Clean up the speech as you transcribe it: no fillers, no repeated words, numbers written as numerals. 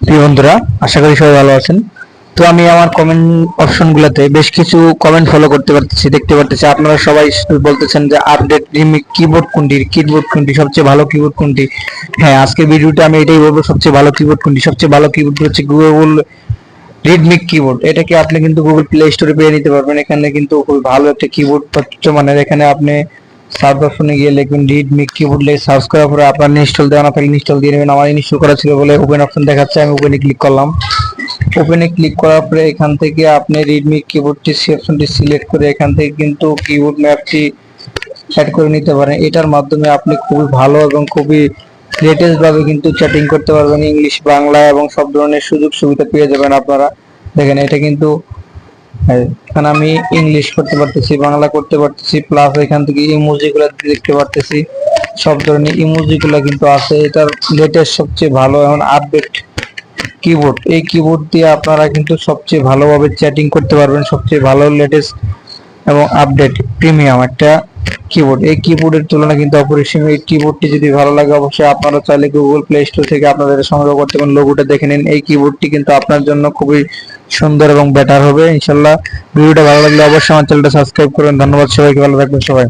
প্রিয় বন্ধুরা, আশা করি সবাই ভালো আছেন। তো আমি আমার কমেন্ট অপশনগুলোতে বেশ কিছু কমেন্ট ফলো করতে পারতেছি, দেখতে পারতেছি। আপনারা সবাই বলতেছেন যে আপডেট রিমিক কিবোর্ড কোনটি সবচেয়ে ভালো কিবোর্ড কোনটি। হ্যাঁ, আজকের ভিডিওতে আমি এটাই বলবো, সবচেয়ে ভালো কিবোর্ড কোনটি। সবচেয়ে ভালো কিবোর্ড হচ্ছে গুগল রিডমি কিবোর্ড। এটাকে আপনি কিন্তু গুগল প্লে স্টোরে পেয়ে নিতে পারবেন। এখানে কিন্তু খুবই ভালো একটা কিবোর্ড উচ্চমানের। এখানে আপনি সার্চ অপশনে গিয়ে লিখবেন রিডমি কিবোর্ড, লিখে সার্চ করার পরে আপনার ইনস্টল দেওয়া না থাকলে ইনস্টল দিয়ে নেবেন। আমার ইনস্টল করা ছিল বলে ওপেন অপশন দেখাচ্ছে, আমি ওপেনে ক্লিক করলাম। ওপেনে ক্লিক করার পরে এখান থেকে আপনি রিডমি কিবোর্ডটি অপশনটি সিলেক্ট করে এখান থেকে কিন্তু কিবোর্ড ম্যাপটি অ্যাড করে নিতে পারেন। এটার মাধ্যমে আপনি খুবই ভালো এবং খুবই লেটেস্ট ভাবে কিন্তু চ্যাটিং করতে পারবেন। ইংলিশ, বাংলা এবং সব ধরনের সুযোগ সুবিধা পেয়ে যাবেন আপনারা। দেখেন, এটা কিন্তু এখানে আমি ইংলিশ করতে পারতেছি, বাংলা করতে পারতেছি, প্লাস এখান থেকে ইমোজি গুলো দেখতে পারতেছি। সব ধরনের ইমোজি গুলো কিন্তু আছে। এটার লেটেস্ট সবচেয়ে ভালো এবং আপডেট কিবোর্ড। এই কিবোর্ড দিয়ে আপনারা কিন্তু সবচেয়ে ভালোভাবে চ্যাটিং করতে পারবেন। সবচেয়ে ভালো লেটেস্ট এবং আপডেট প্রিমিয়াম একটা কিবোর্ড। এই কিবোর্ডের তুলনা কিন্তু অপরিসীম। এই কিবোর্ডটি যদি ভালো লাগে অবশ্যই আপনারা চাইলে গুগল প্লে স্টোর থেকে আপনাদের সংগ্রহ করতে পারেন। লোগোটা দেখে নিন। এই কিবোর্ডটি কিন্তু আপনার জন্য খুবই সুন্দর এবং বেটার হবে ইনশাল্লাহ। ভিডিওটা ভালো লাগলে অবশ্যই আমার চ্যানেলটা সাবস্ক্রাইব করবেন। ধন্যবাদ সবাইকে, ভালো থাকবেন সবাই।